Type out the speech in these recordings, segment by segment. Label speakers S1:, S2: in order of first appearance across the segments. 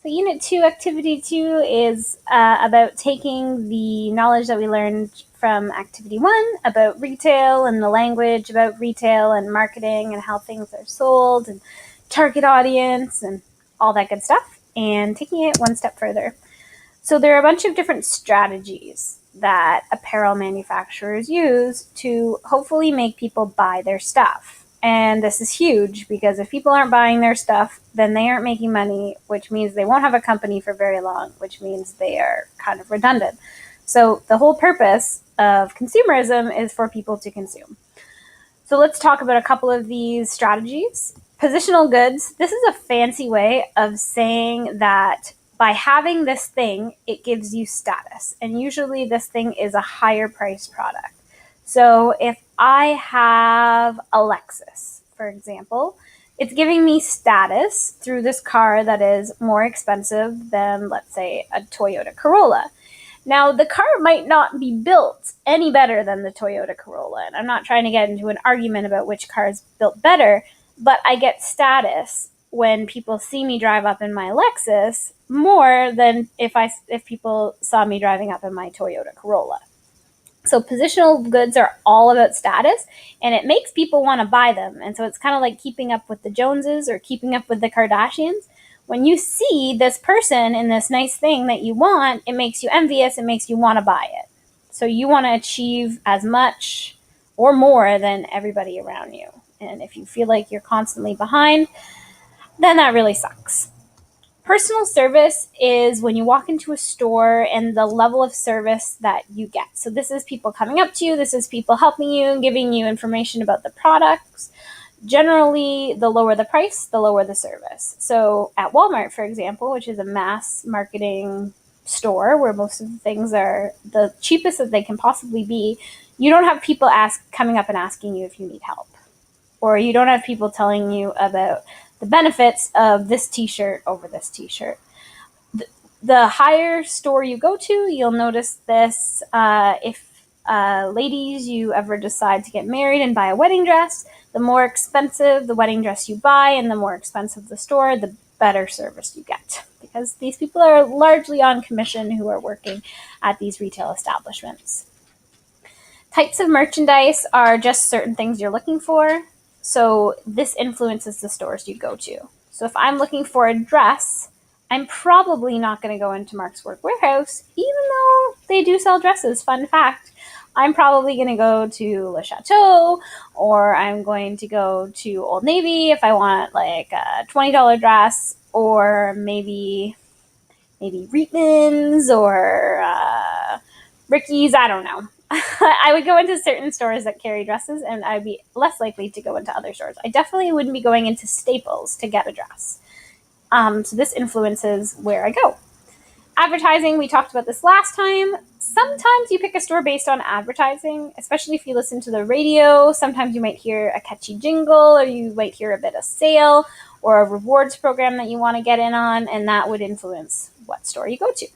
S1: So Unit 2, Activity 2 is about taking the knowledge that we learned from Activity 1 about retail and the language about retail and marketing and how things are sold and target audience and all that good stuff, and taking it one step further. So there are a bunch of different strategies that apparel manufacturers use to hopefully make people buy their stuff. And this is huge because if people aren't buying their stuff, then they aren't making money, which means they won't have a company for very long, which means they are kind of redundant. So the whole purpose of consumerism is for people to consume. So let's talk about a couple of these strategies. Positional goods. This is a fancy way of saying that by having this thing, it gives you status. And usually this thing is a higher price product. So if I have a Lexus, for example, it's giving me status through this car that is more expensive than, let's say, a Toyota Corolla. Now, the car might not be built any better than the Toyota Corolla, and I'm not trying to get into an argument about which car is built better, but I get status when people see me drive up in my Lexus more than if people saw me driving up in my Toyota Corolla. So positional goods are all about status, and it makes people want to buy them. And so it's kind of like keeping up with the Joneses or keeping up with the Kardashians. When you see this person in this nice thing that you want, it makes you envious. It makes you want to buy it. So you want to achieve as much or more than everybody around you. And if you feel like you're constantly behind, then that really sucks. Personal service is when you walk into a store and the level of service that you get. So this is people coming up to you. This is people helping you, giving you information about the products. Generally, the lower the price, the lower the service. So at Walmart, for example, which is a mass marketing store where most of the things are the cheapest that they can possibly be, you don't have people coming up and asking you if you need help. Or you don't have people telling you about the benefits of this t-shirt over this t-shirt. The higher store you go to, you'll notice this. If ladies, you ever decide to get married and buy a wedding dress, the more expensive the wedding dress you buy and the more expensive the store, the better service you get. Because these people are largely on commission who are working at these retail establishments. Types of merchandise are just certain things you're looking for. So this influences the stores you go to. So if I'm looking for a dress, I'm probably not going to go into Mark's Work Wearhouse, even though they do sell dresses. Fun fact. I'm probably going to go to Le Chateau, or I'm going to go to Old Navy if I want like a $20 dress, or maybe Reitman's or Ricky's, I don't know. I would go into certain stores that carry dresses, and I'd be less likely to go into other stores. I definitely wouldn't be going into Staples to get a dress. So this influences where I go. Advertising, we talked about this last time. Sometimes you pick a store based on advertising, especially if you listen to the radio. Sometimes you might hear a catchy jingle, or you might hear a bit of sale or a rewards program that you want to get in on, and that would influence what store you go to.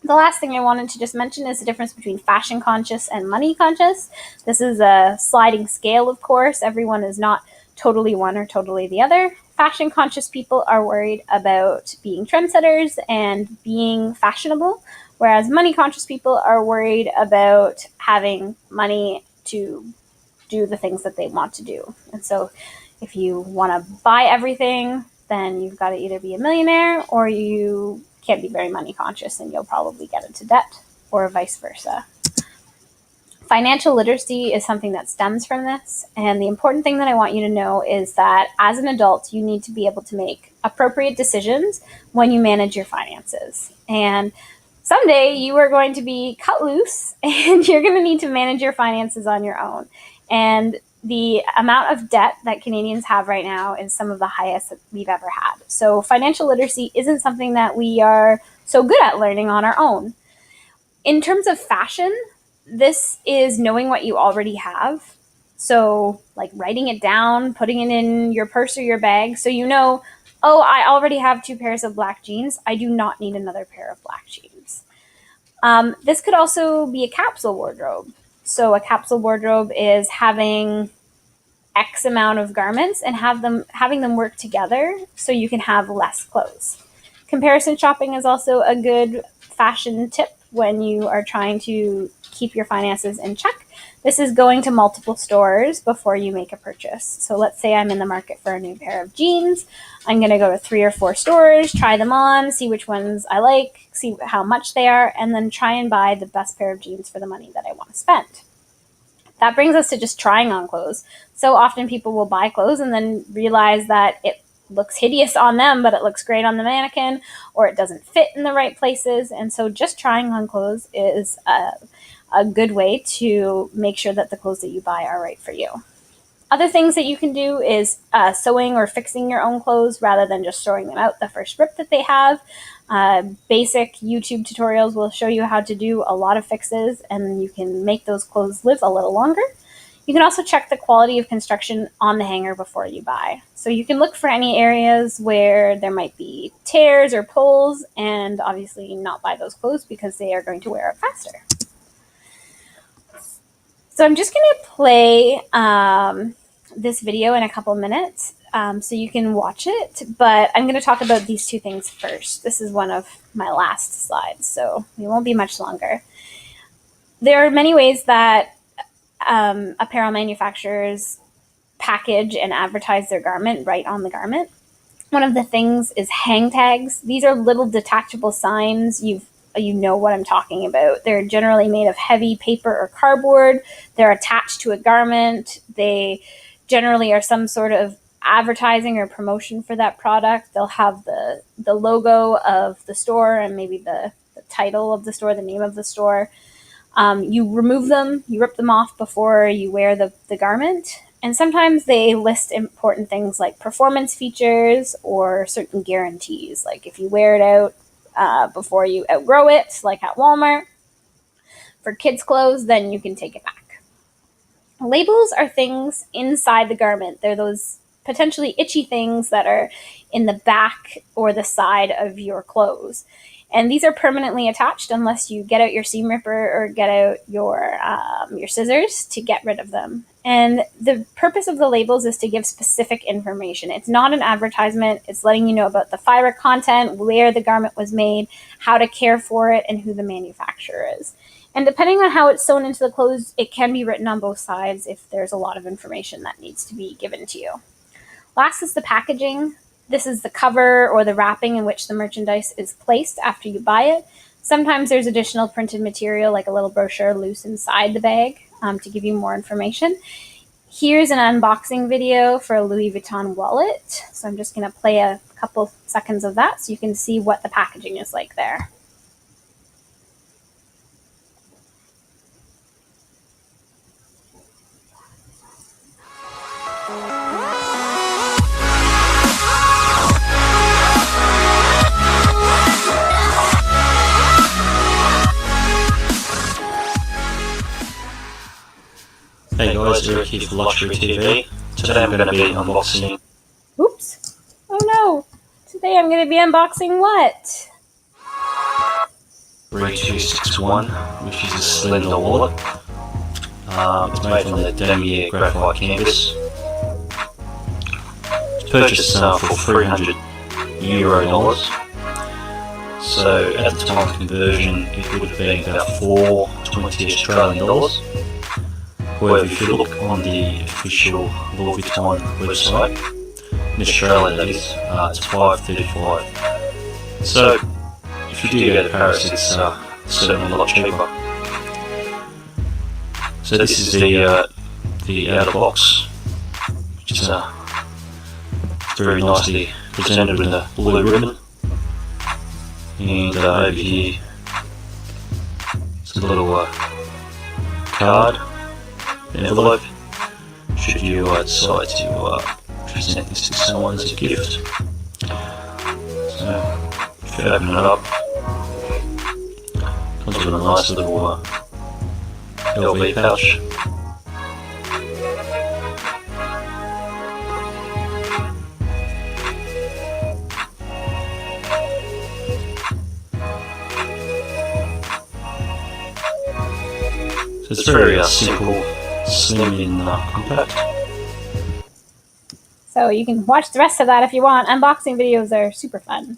S1: The last thing I wanted to just mention is the difference between fashion conscious and money conscious. This is a sliding scale, of course. Everyone is not totally one or totally the other. Fashion conscious people are worried about being trendsetters and being fashionable, whereas money conscious people are worried about having money to do the things that they want to do. And so if you want to buy everything, then you've got to either be a millionaire or you can't be very money conscious and you'll probably get into debt, or vice versa. Financial literacy is something that stems from this. And the important thing that I want you to know is that as an adult, you need to be able to make appropriate decisions when you manage your finances. And someday you are going to be cut loose and you're going to need to manage your finances on your own. And the amount of debt that Canadians have right now is some of the highest that we've ever had. So financial literacy isn't something that we are so good at learning on our own. In terms of fashion, this is knowing what you already have. So like writing it down, putting it in your purse or your bag. So you know, oh, I already have 2 pairs of black jeans. I do not need another pair of black jeans. This could also be a capsule wardrobe. So a capsule wardrobe is having X amount of garments and having them work together so you can have less clothes. Comparison shopping is also a good fashion tip when you are trying to keep your finances in check. This is going to multiple stores before you make a purchase. So let's say I'm in the market for a new pair of jeans. I'm going to go to 3 or 4 stores, try them on, see which ones I like, see how much they are, and then try and buy the best pair of jeans for the money that I want to spend. That brings us to just trying on clothes. So often people will buy clothes and then realize that it looks hideous on them, but it looks great on the mannequin, or it doesn't fit in the right places. And so just trying on clothes is a good way to make sure that the clothes that you buy are right for you. Other things that you can do is sewing or fixing your own clothes rather than just throwing them out the first rip that they have. Basic YouTube tutorials will show you how to do a lot of fixes, and you can make those clothes live a little longer. You can also check the quality of construction on the hanger before you buy. So you can look for any areas where there might be tears or pulls, and obviously not buy those clothes because they are going to wear out faster. So I'm just going to play this video in a couple minutes so you can watch it, but I'm going to talk about these two things first. This is one of my last slides, so it won't be much longer. There are many ways that apparel manufacturers package and advertise their garment right on the garment. One of the things is hang tags. These are little detachable signs. You know what I'm talking about. They're generally made of heavy paper or cardboard. They're attached to a garment. They generally are some sort of advertising or promotion for that product. They'll have the logo of the store and maybe the title of the store, the name of the store. You remove them, you rip them off before you wear the garment. And sometimes they list important things like performance features or certain guarantees. Like if you wear it out before you outgrow it, like at Walmart, for kids' clothes, then you can take it back. Labels are things inside the garment. They're those potentially itchy things that are in the back or the side of your clothes. And these are permanently attached unless you get out your seam ripper or get out your scissors to get rid of them. And the purpose of the labels is to give specific information. It's not an advertisement. It's letting you know about the fiber content, where the garment was made, how to care for it, and who the manufacturer is. And depending on how it's sewn into the clothes, it can be written on both sides if there's a lot of information that needs to be given to you. Last is the packaging. This is the cover or the wrapping in which the merchandise is placed after you buy it. Sometimes there's additional printed material like a little brochure loose inside the bag to give you more information. Here's an unboxing video for a Louis Vuitton wallet. So I'm just going to play a couple seconds of that so you can see what the packaging is like there.
S2: Hey guys, Eric here for Luxury TV. Today I'm going to be unboxing...
S1: Oops! Oh no! Today I'm going to be unboxing what?
S2: 3261, which is a slender wallet. It's made from the damier graphite canvas. It's purchased for €300. So at the time of conversion it would have been about $420 Australian. However, if you look on the official Louis Vuitton website, in Australia that is, it's $535. So, if you do go to Paris, it's certainly a lot cheaper. So this is the outer box, which is very nicely presented with a blue ribbon. And over here, it's a little card. Envelope, should you decide to present this to someone as a gift. So, if you open it up, it comes with a nice little LV pouch. So it's very simple, slim and compact.
S1: So you can watch the rest of that if you want. Unboxing videos are super fun.